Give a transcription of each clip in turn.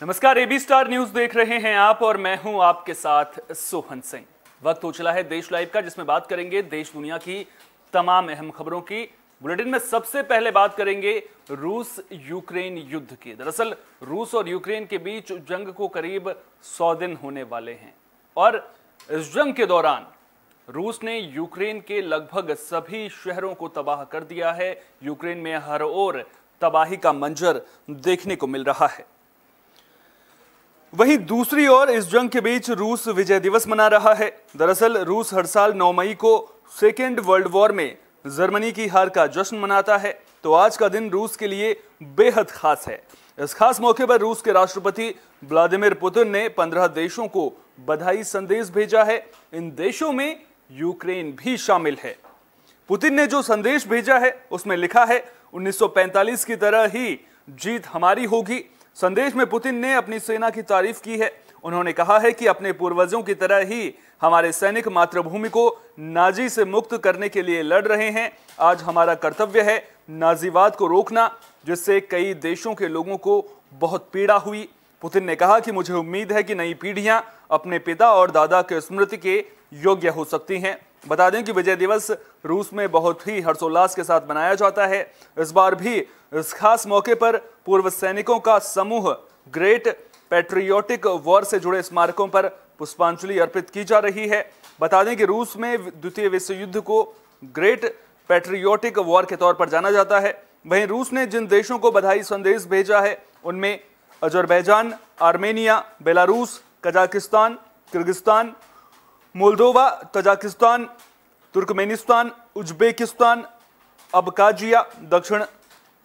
नमस्कार, AB star news देख रहे हैं आप और मैं हूं आपके साथ सोहन सिंह। वक्त हो चला है देश लाइव का, जिसमें बात करेंगे देश दुनिया की तमाम अहम खबरों की। बुलेटिन में सबसे पहले बात करेंगे रूस यूक्रेन युद्ध की। दरअसल रूस और यूक्रेन के बीच जंग को करीब 100 दिन होने वाले हैं और इस जंग के दौरान रूस ने यूक्रेन के लगभग सभी शहरों को तबाह कर दिया है। यूक्रेन में हर ओर तबाही का मंजर देखने को मिल रहा है। वहीं दूसरी ओर इस जंग के बीच रूस विजय दिवस मना रहा है। दरअसल रूस हर साल 9 मई को सेकेंड वर्ल्ड वॉर में जर्मनी की हार का जश्न मनाता है, तो आज का दिन रूस के लिए बेहद खास है। इस खास मौके पर रूस के राष्ट्रपति व्लादिमीर पुतिन ने 15 देशों को बधाई संदेश भेजा है। इन देशों में यूक्रेन भी शामिल है। पुतिन ने जो संदेश भेजा है उसमें लिखा है, 1945 की तरह ही जीत हमारी होगी। संदेश में पुतिन ने अपनी सेना की तारीफ की है। उन्होंने कहा है कि अपने पूर्वजों की तरह ही हमारे सैनिक मातृभूमि को नाजी से मुक्त करने के लिए लड़ रहे हैं। आज हमारा कर्तव्य है नाजीवाद को रोकना, जिससे कई देशों के लोगों को बहुत पीड़ा हुई। पुतिन ने कहा कि मुझे उम्मीद है कि नई पीढ़ियां अपने पिता और दादा के स्मृति के योग्य हो सकती हैं। बता दें कि विजय दिवस रूस में बहुत ही हर्षोल्लास के साथ मनाया जाता है। इस बार भी इस खास मौके पर पूर्व सैनिकों का समूह ग्रेट पैट्रियोटिक वॉर से जुड़े स्मारकों पर पुष्पांजलि अर्पित की जा रही है। बता दें कि रूस में द्वितीय विश्व युद्ध को ग्रेट पैट्रियोटिक वॉर के तौर पर जाना जाता है। वहीं रूस ने जिन देशों को बधाई संदेश भेजा है उनमें Azerbaijan, Armenia, Belarus, Kazakhstan, Kyrgyzstan, Moldova, Tajikistan, Turkmenistan, Uzbekistan, Abkhazia, दक्षिण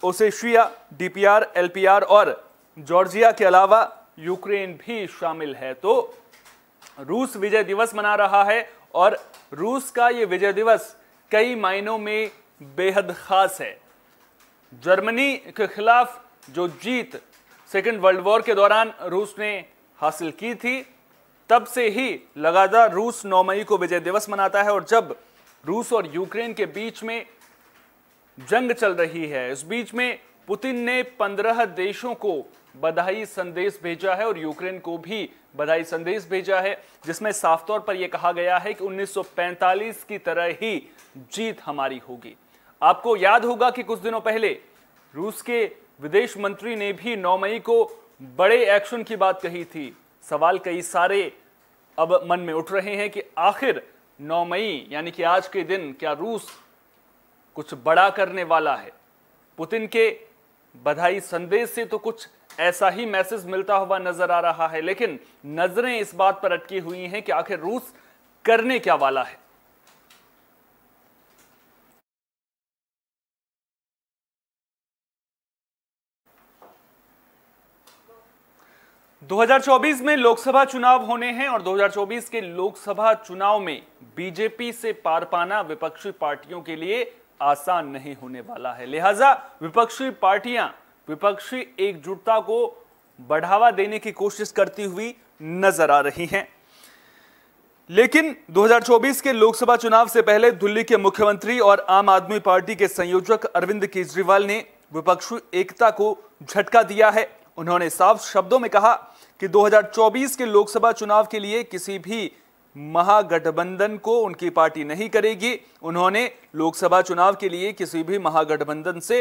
ओसेशिया, डीपीआर, एलपीआर और जॉर्जिया के अलावा यूक्रेन भी शामिल है। तो रूस विजय दिवस मना रहा है और रूस का ये विजय दिवस कई मायनों में बेहद खास है। जर्मनी के खिलाफ जो जीत सेकेंड वर्ल्ड वॉर के दौरान रूस ने हासिल की थी, तब से ही लगातार रूस 9 मई को विजय दिवस मनाता है। और जब रूस और यूक्रेन के बीच में जंग चल रही है, इस बीच में पुतिन ने 15 देशों को बधाई संदेश भेजा है और यूक्रेन को भी बधाई संदेश भेजा है, जिसमें साफ तौर पर यह कहा गया है कि 1945 की तरह ही जीत हमारी होगी। आपको याद होगा कि कुछ दिनों पहले रूस के विदेश मंत्री ने भी 9 मई को बड़े एक्शन की बात कही थी। सवाल कई सारे अब मन में उठ रहे हैं कि आखिर 9 मई यानी कि आज के दिन क्या रूस कुछ बड़ा करने वाला है? पुतिन के बधाई संदेश से तो कुछ ऐसा ही मैसेज मिलता हुआ नजर आ रहा है, लेकिन नजरें इस बात पर अटकी हुई हैं कि आखिर रूस करने क्या वाला है। दो 2024 में लोकसभा चुनाव होने हैं और 2024 के लोकसभा चुनाव में बीजेपी से पार पाना विपक्षी पार्टियों के लिए आसान नहीं होने वाला है। लिहाजा विपक्षी पार्टियां विपक्षी एकजुटता को बढ़ावा देने की कोशिश करती हुई नजर आ रही हैं। लेकिन 2024 के लोकसभा चुनाव से पहले दिल्ली के मुख्यमंत्री और आम आदमी पार्टी के संयोजक अरविंद केजरीवाल ने विपक्षी एकता को झटका दिया है। उन्होंने साफ शब्दों में कहा कि 2024 के लोकसभा चुनाव के लिए किसी भी महागठबंधन को उनकी पार्टी नहीं करेगी। उन्होंने लोकसभा चुनाव के लिए किसी भी महागठबंधन से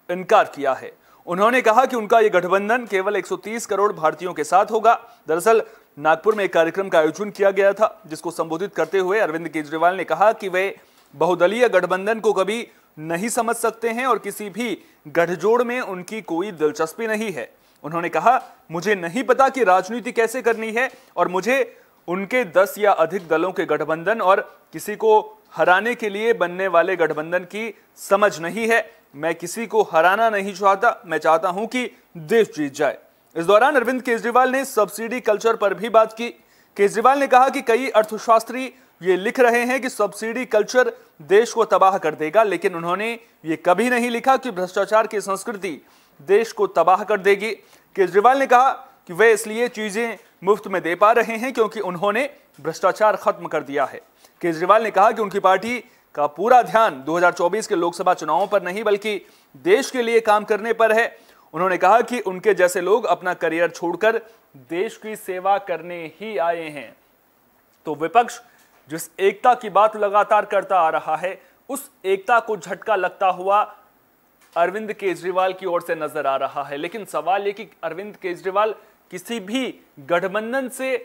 इनकार किया है। उन्होंने कहा कि उनका यह गठबंधन केवल 130 करोड़ भारतीयों के साथ होगा। दरअसल नागपुर में एक कार्यक्रम का आयोजन किया गया था, जिसको संबोधित करते हुए अरविंद केजरीवाल ने कहा कि वे बहुदलीय गठबंधन को कभी नहीं समझ सकते हैं और किसी भी गठजोड़ में उनकी कोई दिलचस्पी नहीं है। उन्होंने कहा, मुझे नहीं पता कि राजनीति कैसे करनी है और मुझे उनके 10 या अधिक दलों के गठबंधन और किसी को हराने के लिए बनने वाले गठबंधन की समझ नहीं है। मैं किसी को हराना नहीं चाहता, मैं चाहता हूं कि देश जीत जाए। इस दौरान अरविंद केजरीवाल ने सब्सिडी कल्चर पर भी बात की। केजरीवाल ने कहा कि कई अर्थशास्त्री ये लिख रहे हैं कि सब्सिडी कल्चर देश को तबाह कर देगा, लेकिन उन्होंने ये कभी नहीं लिखा कि भ्रष्टाचार की संस्कृति देश को तबाह कर देगी। केजरीवाल ने कहा कि वे इसलिए चीजें मुफ्त में दे पा रहे हैं क्योंकि उन्होंने भ्रष्टाचार खत्म कर दिया है। केजरीवाल ने कहा कि उनकी पार्टी का पूरा ध्यान 2024 के लोकसभा चुनावों पर नहीं बल्कि देश के लिए काम करने पर है। उन्होंने कहा कि उनके जैसे लोग अपना करियर छोड़कर देश की सेवा करने ही आए हैं। तो विपक्ष जिस एकता की बात लगातार करता आ रहा है, उस एकता को झटका लगता हुआ अरविंद केजरीवाल की ओर से नजर आ रहा है। लेकिन सवाल यह कि अरविंद केजरीवाल किसी भी गठबंधन से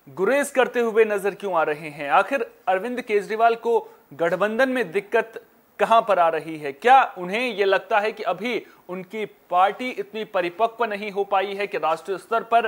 गुरेज करते हुए नजर क्यों आ रहे हैं? आखिर अरविंद केजरीवाल को गठबंधन में दिक्कत कहां पर आ रही है? क्या उन्हें यह लगता है कि अभी उनकी पार्टी इतनी परिपक्व नहीं हो पाई है कि राष्ट्रीय स्तर पर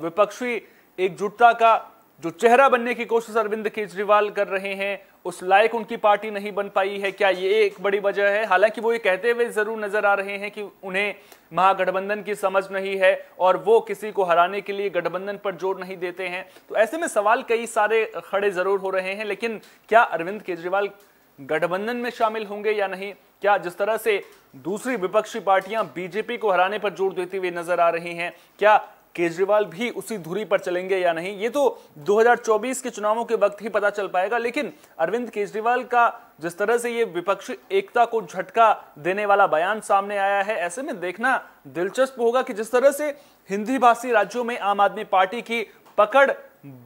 विपक्षी एकजुटता का जो चेहरा बनने की कोशिश अरविंद केजरीवाल कर रहे हैं, उस लायक उनकी पार्टी नहीं बन पाई है? क्या ये एक बड़ी वजह है? हालांकि वो ये कहते हुए जरूर नजर आ रहे हैं कि उन्हें महागठबंधन की समझ नहीं है और वो किसी को हराने के लिए गठबंधन पर जोर नहीं देते हैं। तो ऐसे में सवाल कई सारे खड़े जरूर हो रहे हैं, लेकिन क्या अरविंद केजरीवाल गठबंधन में शामिल होंगे या नहीं? क्या जिस तरह से दूसरी विपक्षी पार्टियां बीजेपी को हराने पर जोर देती हुई नजर आ रही हैं, क्या केजरीवाल भी उसी धुरी पर चलेंगे या नहीं? ये तो 2024 के चुनावों के वक्त ही पता चल पाएगा। लेकिन अरविंद केजरीवाल का जिस तरह से ये विपक्षी एकता को झटका देने वाला बयान सामने आया है, ऐसे में देखना दिलचस्प होगा कि जिस तरह से हिंदी भाषी राज्यों में आम आदमी पार्टी की पकड़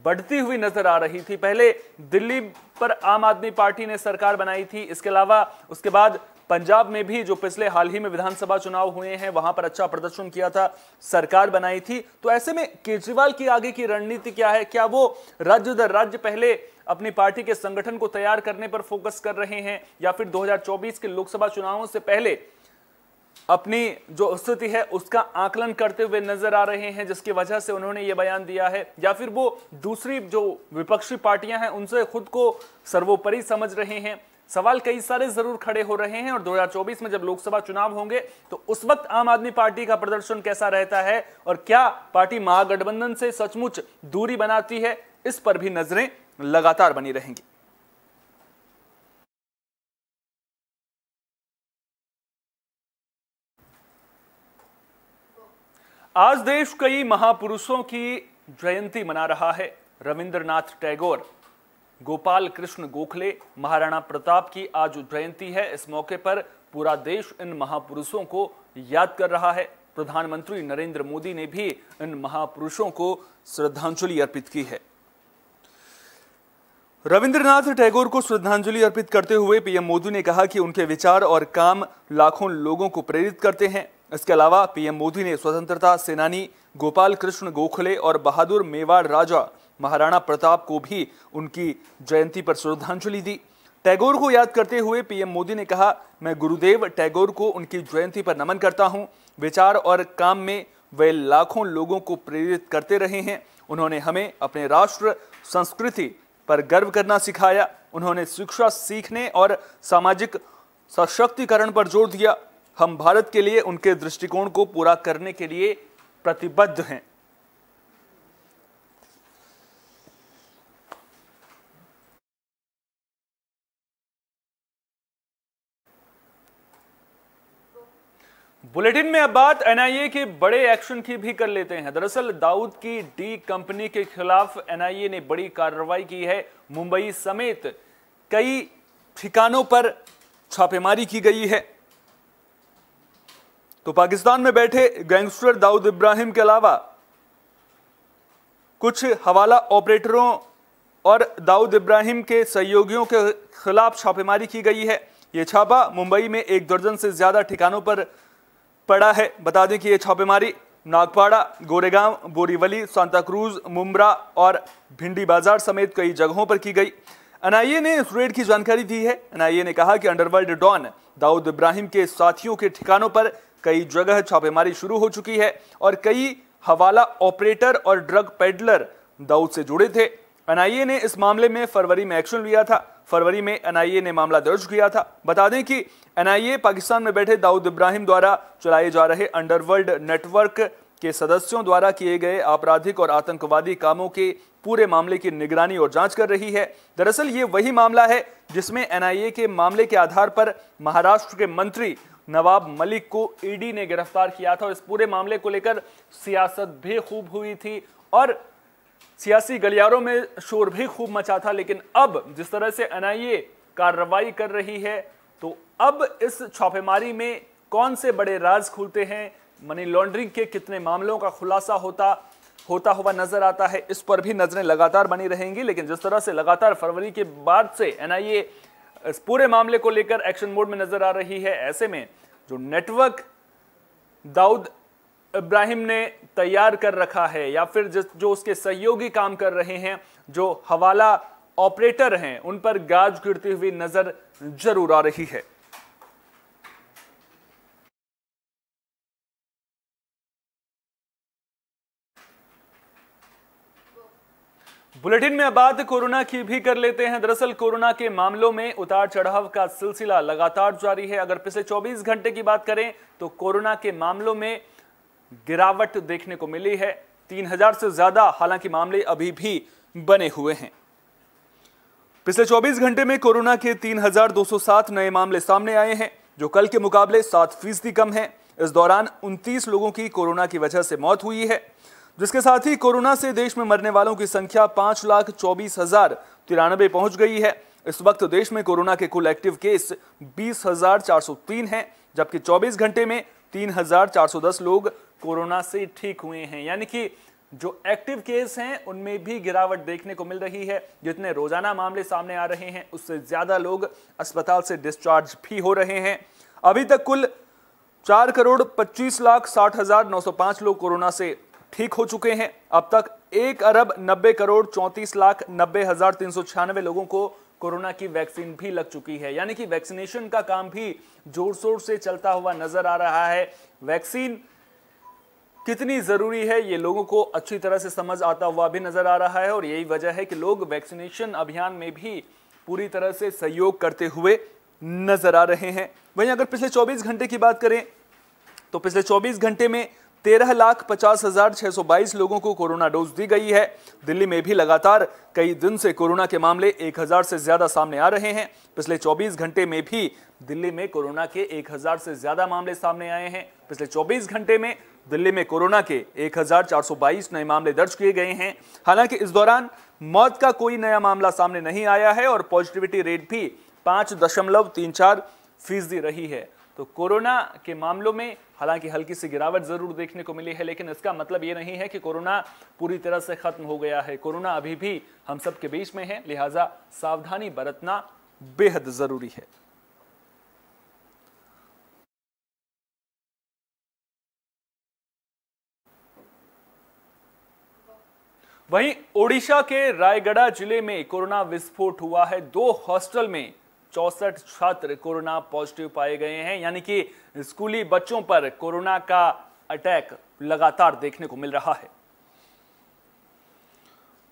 बढ़ती हुई नजर आ रही थी। पहले दिल्ली पर आम आदमी पार्टी ने सरकार बनाई थी, इसके अलावा उसके बाद पंजाब में भी जो पिछले हाल ही में विधानसभा चुनाव हुए हैं वहां पर अच्छा प्रदर्शन किया था, सरकार बनाई थी। तो ऐसे में केजरीवाल की आगे की रणनीति क्या है? क्या वो राज्य दर राज्य पहले अपनी पार्टी के संगठन को तैयार करने पर फोकस कर रहे हैं, या फिर 2024 के लोकसभा चुनावों से पहले अपनी जो स्थिति है उसका आकलन करते हुए नजर आ रहे हैं, जिसकी वजह से उन्होंने ये बयान दिया है? या फिर वो दूसरी जो विपक्षी पार्टियां हैं उनसे खुद को सर्वोपरि समझ रहे हैं? सवाल कई सारे जरूर खड़े हो रहे हैं। और 2024 में जब लोकसभा चुनाव होंगे तो उस वक्त आम आदमी पार्टी का प्रदर्शन कैसा रहता है, और क्या पार्टी महागठबंधन से सचमुच दूरी बनाती है, इस पर भी नजरें लगातार बनी रहेंगी। आज देश कई महापुरुषों की जयंती मना रहा है। रविंद्रनाथ टैगोर, गोपाल कृष्ण गोखले, महाराणा प्रताप की आज जयंती है। इस मौके पर पूरा देश इन महापुरुषों को याद कर रहा है। प्रधानमंत्री नरेंद्र मोदी ने भी इन महापुरुषों को श्रद्धांजलि अर्पित की है। रविंद्रनाथ टैगोर को श्रद्धांजलि अर्पित करते हुए पीएम मोदी ने कहा कि उनके विचार और काम लाखों लोगों को प्रेरित करते हैं। इसके अलावा पीएम मोदी ने स्वतंत्रता सेनानी गोपाल कृष्ण गोखले और बहादुर मेवाड़ राजा महाराणा प्रताप को भी उनकी जयंती पर श्रद्धांजलि दी। टैगोर को याद करते हुए पीएम मोदी ने कहा, मैं गुरुदेव टैगोर को उनकी जयंती पर नमन करता हूं। विचार और काम में वे लाखों लोगों को प्रेरित करते रहे हैं। उन्होंने हमें अपने राष्ट्र संस्कृति पर गर्व करना सिखाया। उन्होंने शिक्षा सीखने और सामाजिक सशक्तिकरण पर जोर दिया। हम भारत के लिए उनके दृष्टिकोण को पूरा करने के लिए प्रतिबद्ध हैं। बुलेटिन में अब बात एनआईए के बड़े एक्शन की भी कर लेते हैं। दरअसल दाऊद की डी कंपनी के खिलाफ एनआईए ने बड़ी कार्रवाई की है। मुंबई समेत कई ठिकानों पर छापेमारी की गई है। तो पाकिस्तान में बैठे गैंगस्टर दाऊद इब्राहिम के अलावा कुछ हवाला ऑपरेटरों और दाऊद इब्राहिम के सहयोगियों के खिलाफ छापेमारी की गई है। यह छापा मुंबई में 1 दर्जन से ज्यादा ठिकानों पर पड़ा है। बता दें कि यह छापेमारी नागपाड़ा, गोरेगांव, बोरीवली, सांता क्रूज, मुंब्रा और भिंडी बाजार समेत कई जगहों पर की गई। एनआईए ने इस रेड की जानकारी दी है। एनआईए ने कहा कि अंडरवर्ल्ड डॉन दाऊद इब्राहिम के साथियों के ठिकानों पर कई जगह छापेमारी शुरू हो चुकी है और कई हवाला ऑपरेटर और ड्रग पेडलर दाऊद से जुड़े थे। एनआईए ने इस मामले में फरवरी में एक्शन लिया था। फरवरी में एनआईए ने मामला दर्ज किया था। बता दें कि एनआईए पाकिस्तान में बैठे दाऊद इब्राहिम द्वारा चलाए जा रहे अंडरवर्ल्ड नेटवर्क के सदस्यों द्वारा किए गए आपराधिक और आतंकवादी कामों के पूरे मामले की निगरानी और जांच कर रही है। दरअसल ये वही मामला है जिसमें एनआईए के मामले के आधार पर महाराष्ट्र के मंत्री नवाब मलिक को ईडी ने गिरफ्तार किया था और इस पूरे मामले को लेकर सियासत भी खूब हुई थी और सियासी गलियारों में शोर भी खूब मचा था। लेकिन अब जिस तरह से एनआईए कार्रवाई कर रही है तो अब इस छापेमारी में कौन से बड़े राज खुलते हैं, मनी लॉन्ड्रिंग के कितने मामलों का खुलासा होता हुआ नजर आता है, इस पर भी नजरें लगातार बनी रहेंगी। लेकिन जिस तरह से लगातार फरवरी के बाद से एनआईए इस पूरे मामले को लेकर एक्शन मोड में नजर आ रही है, ऐसे में जो नेटवर्क दाऊद इब्राहिम ने तैयार कर रखा है या फिर जो उसके सहयोगी काम कर रहे हैं, जो हवाला ऑपरेटर हैं, उन पर गाज गिरती हुई नजर जरूर आ रही है। बुलेटिन में अब बात कोरोना की भी कर लेते हैं। दरअसल कोरोना के मामलों में उतार चढ़ाव का सिलसिला लगातार जारी है। अगर पिछले 24 घंटे की बात करें तो कोरोना के मामलों में गिरावट देखने को मिली है। 3000 से ज्यादा हालांकि मामले अभी भी बने हुए हैं। पिछले 24 घंटे में कोरोना के 3207 नए मामले सामने आए हैं, जो कल के मुकाबले 7% कम है। इस दौरान 29 लोगों की कोरोना की वजह से मौत हुई है, जिसके साथ ही कोरोना से देश में मरने वालों की संख्या 5,24,093 पहुंच गई है। इस वक्त देश में कोरोना के कुल एक्टिव केस 20,403 हैं, जबकि 24 घंटे में 3,410 लोग कोरोना से ठीक हुए हैं। यानी कि जो एक्टिव केस हैं उनमें भी गिरावट देखने को मिल रही है। जितने रोजाना मामले सामने आ रहे हैं उससे ज्यादा लोग अस्पताल से डिस्चार्ज भी हो रहे हैं। अभी तक कुल 4,25,60,905 लोग कोरोना से ठीक हो चुके हैं। अब तक 1,90,34,90,396 लोगों को कोरोना की वैक्सीन भी लग चुकी है। यानी कि वैक्सीनेशन का काम भी जोर शोर से चलता हुआ नजर आ रहा है। वैक्सीन कितनी जरूरी है ये लोगों को अच्छी तरह से समझ आता हुआ भी नजर आ रहा है, और यही वजह है कि लोग वैक्सीनेशन अभियान में भी पूरी तरह से सहयोग करते हुए नजर आ रहे हैं। वहीं अगर पिछले 24 घंटे की बात करें तो पिछले 24 घंटे में 13,50,622 लोगों को कोरोना डोज दी गई है। दिल्ली में भी लगातार कई दिन से कोरोना के मामले 1000 से ज्यादा सामने आ रहे हैं। पिछले 24 घंटे में भी दिल्ली में कोरोना के 1000 से ज्यादा मामले सामने आए हैं। पिछले 24 घंटे में दिल्ली में कोरोना के 1422 नए मामले दर्ज किए गए हैं। हालांकि इस दौरान मौत का कोई नया मामला सामने नहीं आया है और पॉजिटिविटी रेट भी 5.34% रही है। तो कोरोना के मामलों में हालांकि हल्की सी गिरावट जरूर देखने को मिली है, लेकिन इसका मतलब ये नहीं है कि कोरोना पूरी तरह से खत्म हो गया है। कोरोना अभी भी हम सब के बीच में है, लिहाजा सावधानी बरतना बेहद जरूरी है। वहीं ओडिशा के रायगढ़ जिले में कोरोना विस्फोट हुआ है। 2 हॉस्टल में 64 छात्र कोरोना पॉजिटिव पाए गए हैं। यानी कि स्कूली बच्चों पर कोरोना का अटैक लगातार देखने को मिल रहा है।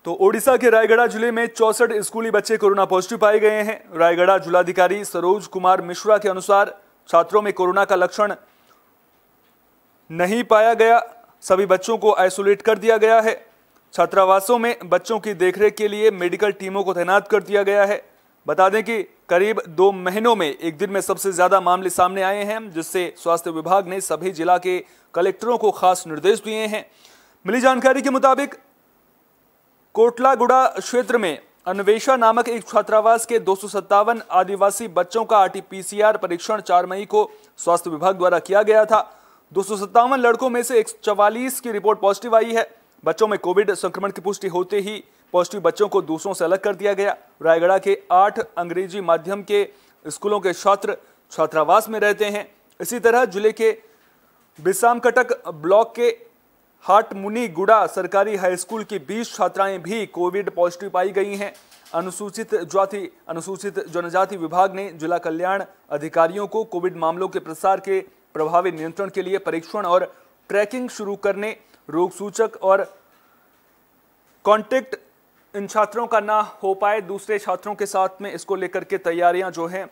तो ओडिशा के रायगढ़ जिले में 64 स्कूली बच्चे कोरोना पॉजिटिव पाए गए हैं। रायगढ़ जिलाधिकारी सरोज कुमार मिश्रा के अनुसार छात्रों में कोरोना का लक्षण नहीं पाया गया। सभी बच्चों को आइसोलेट कर दिया गया है। छात्रावासों में बच्चों की देखरेख के लिए मेडिकल टीमों को तैनात कर दिया गया है। बता दें कि करीब 2 महीनों में एक दिन में सबसे ज्यादा मामले सामने आए हैं, जिससे स्वास्थ्य विभाग ने सभी जिला के कलेक्टरों को खास निर्देश दिए हैं। मिली जानकारी के मुताबिक कोटलागुड़ा क्षेत्र में अन्वेषा नामक एक छात्रावास के 257 आदिवासी बच्चों का RT-PCR परीक्षण 4 मई को स्वास्थ्य विभाग द्वारा किया गया था। 257 लड़कों में से 144 की रिपोर्ट पॉजिटिव आई है। बच्चों में कोविड संक्रमण की पुष्टि होते ही पॉजिटिव बच्चों को दूसरों से अलग कर दिया गया। रायगढ़ के 8 अंग्रेजी माध्यम के स्कूलों के छात्र छात्रावास में रहते हैं। इसी तरह जिले के बिसामकटक ब्लॉक के हाटमुनीगुड़ा सरकारी हाई स्कूल की 20 छात्राएं भी कोविड पॉजिटिव पाई गई हैं। अनुसूचित जनजाति विभाग ने जिला कल्याण अधिकारियों को कोविड मामलों के प्रसार के प्रभावी नियंत्रण के लिए परीक्षण और ट्रैकिंग शुरू करने, रोग सूचक और कांटेक्ट इन छात्रों का ना हो पाए दूसरे छात्रों के साथ में, इसको लेकर के तैयारियां जो हैं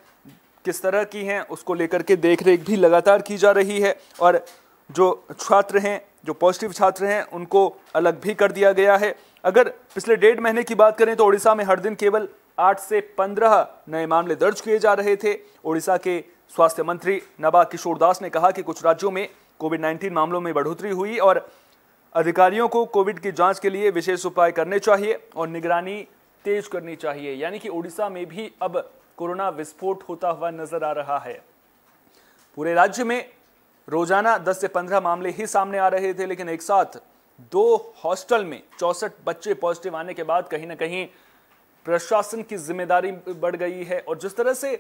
किस तरह की हैं उसको लेकर के देखरेख भी लगातार की जा रही है। और जो छात्र हैं, जो पॉजिटिव छात्र हैं, उनको अलग भी कर दिया गया है। अगर पिछले 1.5 महीने की बात करें तो ओडिशा में हर दिन केवल 8 से 15 नए मामले दर्ज किए जा रहे थे। ओडिशा के स्वास्थ्य मंत्री नबा किशोर दास ने कहा कि कुछ राज्यों में कोविड-19 मामलों में बढ़ोतरी हुई और अधिकारियों को कोविड की जांच के लिए विशेष उपाय करने चाहिए और निगरानी तेज करनी चाहिए। यानी कि ओडिशा में भी अब कोरोना विस्फोट होता हुआ नजर आ रहा है। पूरे राज्य में रोजाना 10 से 15 मामले ही सामने आ रहे थे, लेकिन एक साथ 2 हॉस्टल में 64 बच्चे पॉजिटिव आने के बाद कहीं ना कहीं प्रशासन की जिम्मेदारी बढ़ गई है। और जिस तरह से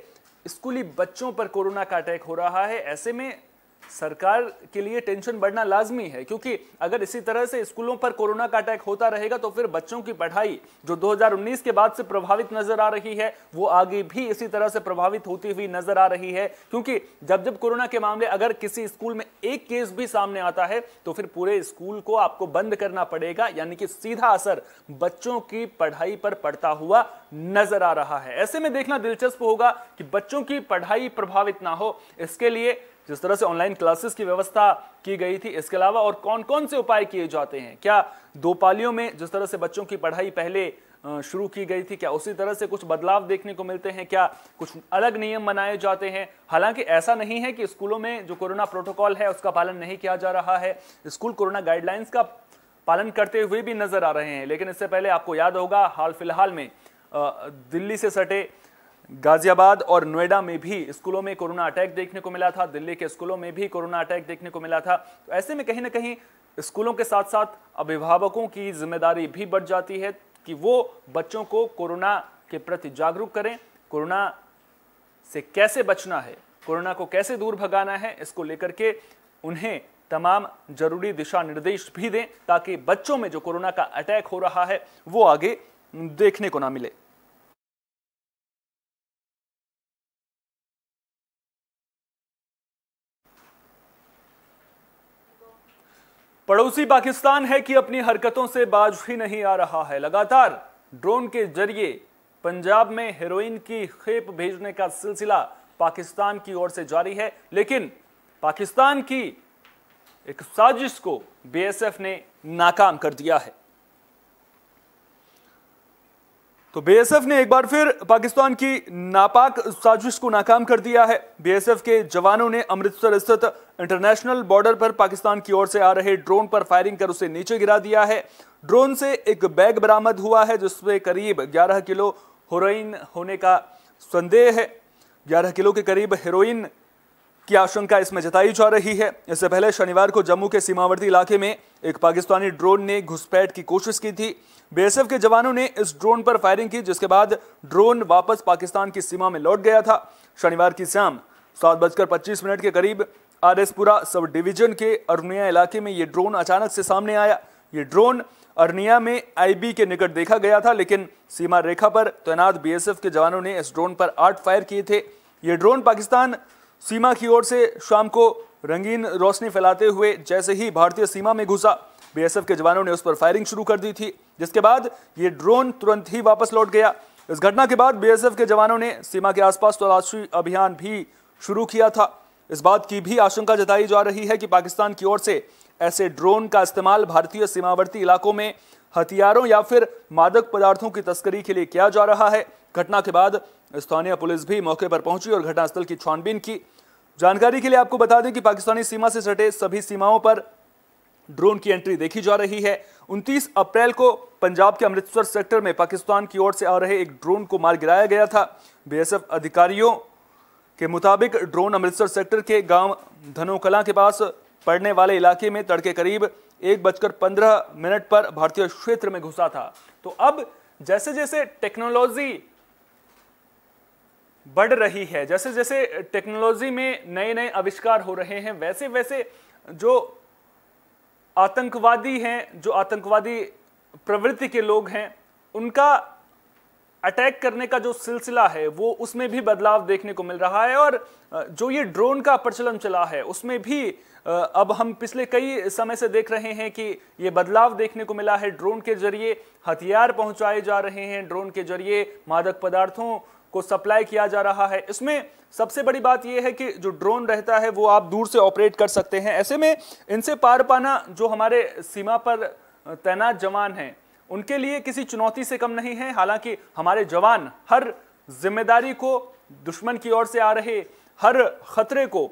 स्कूली बच्चों पर कोरोना का अटैक हो रहा है, ऐसे में सरकार के लिए टेंशन बढ़ना लाजमी है, क्योंकि अगर इसी तरह से स्कूलों पर कोरोना का अटैक होता रहेगा तो फिर बच्चों की पढ़ाई जो 2019 के बाद से प्रभावित नजर आ रही है, वो आगे भी इसी तरह से प्रभावित होती हुई नजर आ रही है। क्योंकि जब जब कोरोना के मामले अगर किसी स्कूल में एक केस भी सामने आता है तो फिर पूरे स्कूल को आपको बंद करना पड़ेगा, यानी कि सीधा असर बच्चों की पढ़ाई पर पड़ता हुआ नजर आ रहा है। ऐसे में देखना दिलचस्प होगा कि बच्चों की पढ़ाई प्रभावित ना हो, इसके लिए जिस तरह से ऑनलाइन क्लासेस की व्यवस्था की गई थी, इसके अलावा और कौन कौन से उपाय किए जाते हैं। क्या 2 पालियों में जिस तरह से बच्चों की पढ़ाई पहले शुरू की गई थी, क्या उसी तरह से कुछ बदलाव देखने को मिलते हैं, क्या कुछ अलग नियम बनाए जाते हैं। हालांकि ऐसा नहीं है कि स्कूलों में जो कोरोना प्रोटोकॉल है उसका पालन नहीं किया जा रहा है, स्कूल कोरोना गाइडलाइंस का पालन करते हुए भी नजर आ रहे हैं। लेकिन इससे पहले आपको याद होगा, हाल फिलहाल में दिल्ली से सटे गाजियाबाद और नोएडा में भी स्कूलों में कोरोना अटैक देखने को मिला था, दिल्ली के स्कूलों में भी कोरोना अटैक देखने को मिला था। तो ऐसे में कहीं ना कहीं स्कूलों के साथ साथ अभिभावकों की जिम्मेदारी भी बढ़ जाती है कि वो बच्चों को कोरोना के प्रति जागरूक करें, कोरोना से कैसे बचना है, कोरोना को कैसे दूर भगाना है, इसको लेकर के उन्हें तमाम जरूरी दिशा निर्देश भी दें, ताकि बच्चों में जो कोरोना का अटैक हो रहा है वो आगे देखने को ना मिले। पड़ोसी पाकिस्तान है कि अपनी हरकतों से बाज ही नहीं आ रहा है। लगातार ड्रोन के जरिए पंजाब में हेरोइन की खेप भेजने का सिलसिला पाकिस्तान की ओर से जारी है, लेकिन पाकिस्तान की एक साजिश को बीएसएफ ने नाकाम कर दिया है। तो बीएसएफ ने एक बार फिर पाकिस्तान की नापाक साजिश को नाकाम कर दिया है। बीएसएफ के जवानों ने अमृतसर स्थित इंटरनेशनल बॉर्डर पर पाकिस्तान की ओर से आ रहे ड्रोन पर फायरिंग कर उसे नीचे गिरा दिया है। ड्रोन से एक बैग बरामद हुआ है जिसमें करीब 11 किलो हेरोइन होने का संदेह है। 11 किलो के करीब हेरोइन की आशंका इसमें जताई जा रही है। इससे पहले शनिवार को जम्मू के सीमावर्ती इलाके में एक पाकिस्तानी ड्रोन ने घुसपैठ की कोशिश की थी। बीएसएफ के जवानों ने इस ड्रोन पर फायरिंग की, जिसके बाद ड्रोन वापस पाकिस्तान की सीमा में लौट गया था। शनिवार की शाम 7:25 के करीब आरएसपुरा सब डिवीजन के अरनिया इलाके में यह ड्रोन अचानक से सामने आया। ये ड्रोन अरनिया में आईबी के निकट देखा गया था, लेकिन सीमा रेखा पर तैनात बीएसएफ के जवानों ने इस ड्रोन पर 8 फायर किए थे। ये ड्रोन पाकिस्तान सीमा की ओर से शाम को रंगीन रोशनी फैलाते हुए जैसे ही भारतीय सीमा में घुसा, बीएसएफ के जवानों ने उस पर फायरिंग शुरू कर दी थी, जिसके बाद ये ड्रोन तुरंत ही वापस लौट गया। इस घटना के बाद बीएसएफ के जवानों ने सीमा के आसपास तलाशी अभियान भी शुरू किया था। इस बात की भी आशंका जताई जा रही है कि पाकिस्तान की ओर से ऐसे ड्रोन का इस्तेमाल भारतीय सीमावर्ती इलाकों में हथियारों या फिर मादक पदार्थों की तस्करी के लिए किया जा रहा है। घटना के बाद स्थानीय पुलिस भी मौके पर पहुंची और घटनास्थल की छानबीन की। जानकारी के लिए आपको बता दें कि पाकिस्तानी सीमा से सटे सभी सीमाओं पर ड्रोन की एंट्री देखी जा रही है। 29 अप्रैल को पंजाब के अमृतसर सेक्टर में पाकिस्तान की ओर से आ रहे एक ड्रोन को मार गिराया गया था। बीएसएफ अधिकारियों के मुताबिक ड्रोन अमृतसर सेक्टर के गांव धनोकला के पास पड़ने वाले इलाके में तड़के करीब 1:15 पर भारतीय क्षेत्र में घुसा था। तो अब जैसे जैसे टेक्नोलॉजी बढ़ रही है, जैसे जैसे टेक्नोलॉजी में नए नए आविष्कार हो रहे हैं, वैसे वैसे जो आतंकवादी हैं, जो आतंकवादी प्रवृत्ति के लोग हैं, उनका अटैक करने का जो सिलसिला है वो उसमें भी बदलाव देखने को मिल रहा है। और जो ये ड्रोन का प्रचलन चला है उसमें भी अब हम पिछले कई समय से देख रहे हैं कि ये बदलाव देखने को मिला है। ड्रोन के जरिए हथियार पहुंचाए जा रहे हैं, ड्रोन के जरिए मादक पदार्थों को सप्लाई किया जा रहा है। इसमें सबसे बड़ी बात यह है कि जो ड्रोन रहता है वो आप दूर से ऑपरेट कर सकते हैं। ऐसे में इनसे पार पाना जो हमारे सीमा पर तैनात जवान हैं उनके लिए किसी चुनौती से कम नहीं है। हालांकि हमारे जवान हर जिम्मेदारी को, दुश्मन की ओर से आ रहे हर खतरे को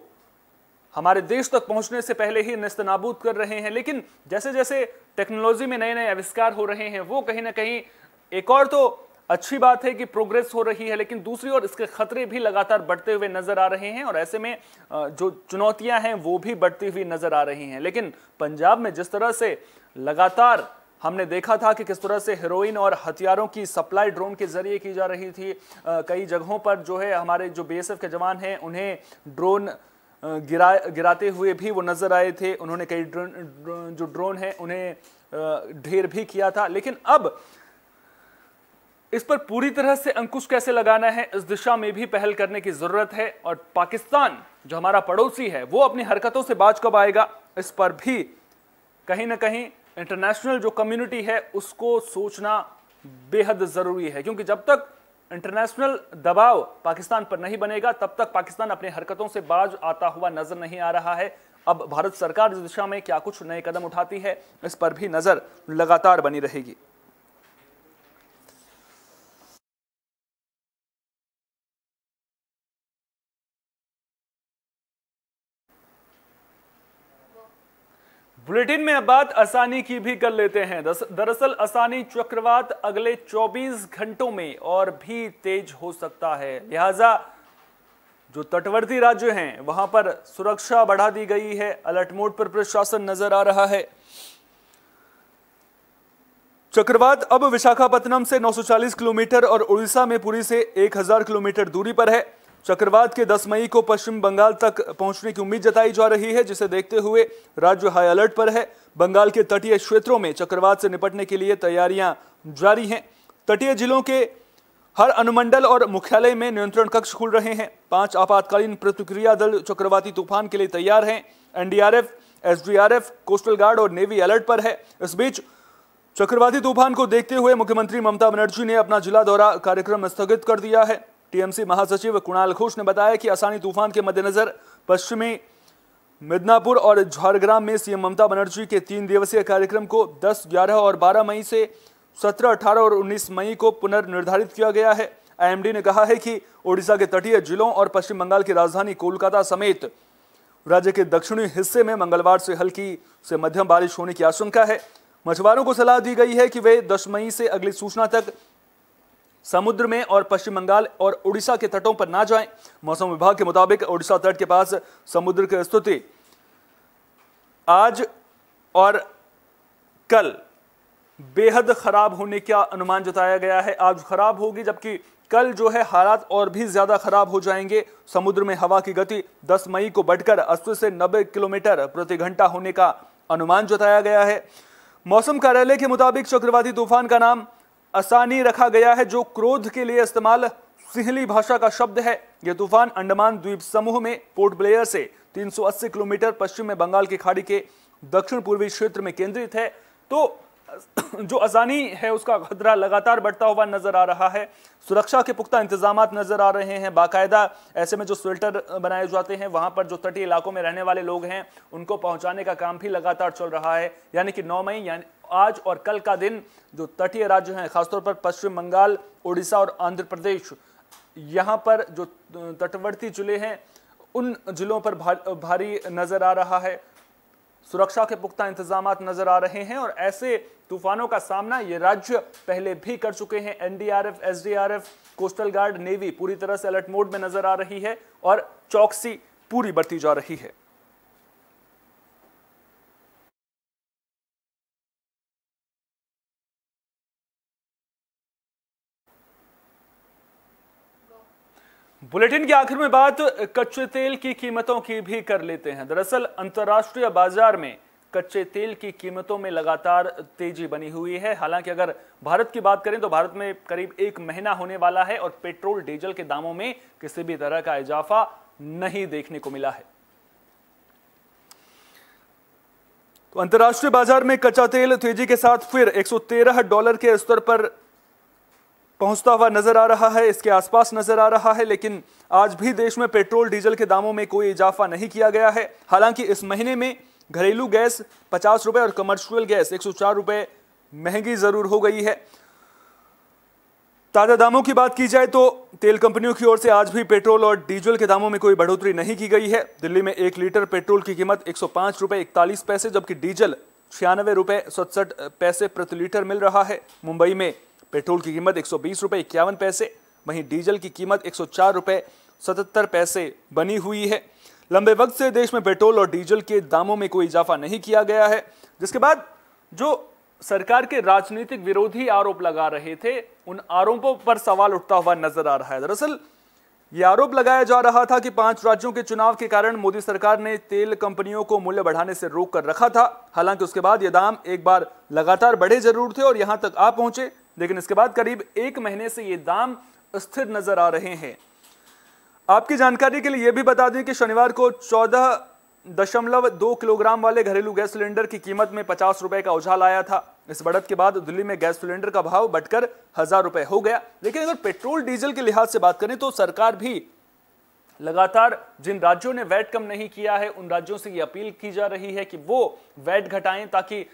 हमारे देश तक पहुंचने से पहले ही नेस्तनाबूद कर रहे हैं। लेकिन जैसे जैसे टेक्नोलॉजी में नए नए आविष्कार हो रहे हैं वो कहीं ना कहीं एक और तो अच्छी बात है कि प्रोग्रेस हो रही है, लेकिन दूसरी ओर इसके खतरे भी लगातार बढ़ते हुए नजर आ रहे हैं और ऐसे में जो चुनौतियां हैं वो भी बढ़ती हुई नजर आ रही हैं। लेकिन पंजाब में जिस तरह से लगातार हमने देखा था कि किस तरह से हेरोइन और हथियारों की सप्लाई ड्रोन के जरिए की जा रही थी, कई जगहों पर जो है हमारे जो बीएसएफ के जवान हैं उन्हें ड्रोन गिराते हुए भी वो नजर आए थे। उन्होंने कई जो ड्रोन हैं उन्हें ढेर भी किया था। लेकिन अब इस पर पूरी तरह से अंकुश कैसे लगाना है, इस दिशा में भी पहल करने की जरूरत है। और पाकिस्तान जो हमारा पड़ोसी है वो अपनी हरकतों से बाज कब आएगा, इस पर भी कहीं ना कहीं इंटरनेशनल जो कम्युनिटी है उसको सोचना बेहद जरूरी है, क्योंकि जब तक इंटरनेशनल दबाव पाकिस्तान पर नहीं बनेगा तब तक पाकिस्तान अपनी हरकतों से बाज आता हुआ नजर नहीं आ रहा है। अब भारत सरकार इस दिशा में क्या कुछ नए कदम उठाती है, इस पर भी नजर लगातार बनी रहेगी। बुलेटिन में अब बात आसानी की भी कर लेते हैं। दरअसल आसानी चक्रवात अगले 24 घंटों में और भी तेज हो सकता है, लिहाजा जो तटवर्ती राज्य हैं वहां पर सुरक्षा बढ़ा दी गई है। अलर्ट मोड पर प्रशासन नजर आ रहा है। चक्रवात अब विशाखापत्तनम से 940 किलोमीटर और उड़ीसा में पुरी से 1000 किलोमीटर दूरी पर है। चक्रवात के 10 मई को पश्चिम बंगाल तक पहुंचने की उम्मीद जताई जा रही है, जिसे देखते हुए राज्य हाई अलर्ट पर है। बंगाल के तटीय क्षेत्रों में चक्रवात से निपटने के लिए तैयारियां जारी हैं। तटीय जिलों के हर अनुमंडल और मुख्यालय में नियंत्रण कक्ष खुल रहे हैं। 5 आपातकालीन प्रतिक्रिया दल चक्रवाती तूफान के लिए तैयार हैं। एनडीआरएफ, एसडीआरएफ, कोस्टल गार्ड और नेवी अलर्ट पर है। इस बीच चक्रवाती तूफान को देखते हुए मुख्यमंत्री ममता बनर्जी ने अपना जिला दौरा कार्यक्रम स्थगित कर दिया है। टीएमसी महासचिव कुणाल घोष ने बताया कि आसानी तूफान के मद्देनजर पश्चिमी मिदनापुर और झारग्राम में सीएम ममता बनर्जी के 3 दिवसीय कार्यक्रम को 10, 11 और 12 मई से 17, 18 और 19 मई को पुनर्निर्धारित किया गया है। आईएमडी ने कहा है कि ओडिशा के तटीय जिलों और पश्चिम बंगाल की राजधानी कोलकाता समेत राज्य के दक्षिणी हिस्से में मंगलवार से हल्की से मध्यम बारिश होने की आशंका है। मछुआरों को सलाह दी गई है कि वे 10 मई से अगली सूचना तक समुद्र में और पश्चिम बंगाल और उड़ीसा के तटों पर ना जाएं। मौसम विभाग के मुताबिक उड़ीसा तट के पास समुद्र की स्थिति आज और कल बेहद खराब होने का अनुमान जताया गया है। आज खराब होगी, जबकि कल जो है हालात और भी ज्यादा खराब हो जाएंगे। समुद्र में हवा की गति 10 मई को बढ़कर 80 से 90 किलोमीटर प्रति घंटा होने का अनुमान जताया गया है। मौसम कार्यालय के मुताबिक चक्रवाती तूफान का नाम आसानी रखा गया है, जो क्रोध के लिए इस्तेमाल सिंहली भाषा का शब्द है। यह तूफान अंडमान द्वीप समूह में पोर्ट ब्लेयर से 380 किलोमीटर पश्चिम में बंगाल की खाड़ी के दक्षिण पूर्वी क्षेत्र में केंद्रित है। तो जो आसानी है उसका खतरा लगातार बढ़ता हुआ नजर आ रहा है। सुरक्षा के पुख्ता इंतजाम नजर आ रहे हैं। बाकायदा ऐसे में जो शेल्टर बनाए जाते हैं वहां पर जो तटीय इलाकों में रहने वाले लोग हैं उनको पहुंचाने का काम भी लगातार चल रहा है। यानी कि 9 मई यानी आज और कल का दिन जो तटीय राज्य हैं, खासतौर पर पश्चिम बंगाल, उड़ीसा और आंध्र प्रदेश, यहाँ पर जो तटवर्ती जिले हैं उन जिलों पर भारी नजर आ रहा है। सुरक्षा के पुख्ता इंतजाम नजर आ रहे हैं और ऐसे तूफानों का सामना ये राज्य पहले भी कर चुके हैं। NDRF, SDRF, coastal guard, navy पूरी तरह से अलर्ट मोड में नजर आ रही है और चौकसी पूरी बरती जा रही है। बुलेटिन के आखिर में बात कच्चे तेल की कीमतों की भी कर लेते हैं। दरअसल अंतर्राष्ट्रीय बाजार में कच्चे तेल की कीमतों में लगातार तेजी बनी हुई है। हालांकि अगर भारत की बात करें तो भारत में करीब 1 महीना होने वाला है और पेट्रोल डीजल के दामों में किसी भी तरह का इजाफा नहीं देखने को मिला है। तो अंतर्राष्ट्रीय बाजार में कच्चा तेल तेजी के साथ फिर $113 के स्तर पर पहुंचता हुआ नजर आ रहा है, इसके आसपास नजर आ रहा है। लेकिन आज भी देश में पेट्रोल डीजल के दामों में कोई इजाफा नहीं किया गया है। हालांकि इस महीने में घरेलू गैस 50 रुपए और कमर्शियल गैस 104 रुपए महंगी जरूर हो गई है। ताजा दामों की बात की जाए तो तेल कंपनियों की ओर से आज भी पेट्रोल और डीजल के दामों में कोई बढ़ोतरी नहीं की गई है। दिल्ली में 1 लीटर पेट्रोल की कीमत 105 रुपए 41 पैसे, जबकि डीजल 96 रुपए 67 पैसे प्रति लीटर मिल रहा है। मुंबई में पेट्रोल की कीमत 120 रुपए 51 पैसे, वहीं डीजल की कीमत 104 रुपए 77 पैसे बनी हुई है। लंबे वक्त से देश में पेट्रोल और डीजल के दामों में कोई इजाफा नहीं किया गया है, जिसके बाद जो सरकार के राजनीतिक विरोधी आरोप लगा रहे थे, उन आरोपों पर सवाल उठता हुआ नजर आ रहा है। दरअसल ये आरोप लगाया जा रहा था कि 5 राज्यों के चुनाव के कारण मोदी सरकार ने तेल कंपनियों को मूल्य बढ़ाने से रोक कर रखा था। हालांकि उसके बाद ये दाम एक बार लगातार बढ़े जरूर थे और यहां तक आ पहुंचे, लेकिन इसके बाद करीब 1 महीने से ये दाम स्थिर नजर आ रहे हैं। आपकी जानकारी के लिए यह भी बता दें कि शनिवार को 14.2 किलोग्राम वाले घरेलू गैस सिलेंडर की कीमत में 50 रुपए का उछाल आया था। इस बढ़त के बाद दिल्ली में गैस सिलेंडर का भाव बढ़कर 1000 रुपए हो गया। लेकिन अगर पेट्रोल डीजल के लिहाज से बात करें तो सरकार भी लगातार जिन राज्यों ने वैट कम नहीं किया है, उन राज्यों से ये अपील की जा रही है कि वो वैट घटाएं ताकि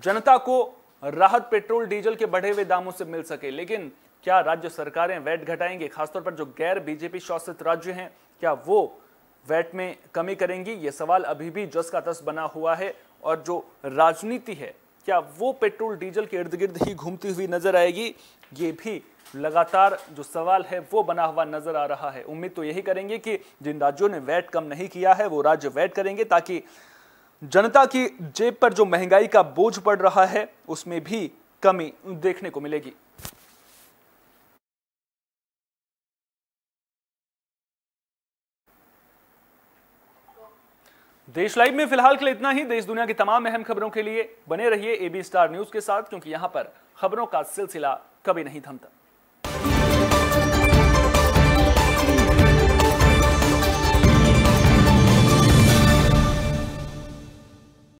जनता को राहत पेट्रोल डीजल के बढ़े हुए दामों से मिल सके। लेकिन क्या राज्य सरकारें वैट घटाएंगे? खासतौर पर जो गैर बीजेपी शासित राज्य हैं, क्या वो वैट में कमी करेंगी? ये सवाल अभी भी जस का तस बना हुआ है। और जो राजनीति है, क्या वो पेट्रोल डीजल के इर्द गिर्द ही घूमती हुई नजर आएगी? ये भी लगातार जो सवाल है वो बना हुआ नजर आ रहा है। उम्मीद तो यही करेंगे कि जिन राज्यों ने वैट कम नहीं किया है वो राज्य वैट करेंगे, ताकि जनता की जेब पर जो महंगाई का बोझ पड़ रहा है उसमें भी कमी देखने को मिलेगी। देश लाइव में फिलहाल के लिए इतना ही। देश दुनिया की तमाम अहम खबरों के लिए बने रहिए AB स्टार न्यूज के साथ, क्योंकि यहां पर खबरों का सिलसिला कभी नहीं थमता।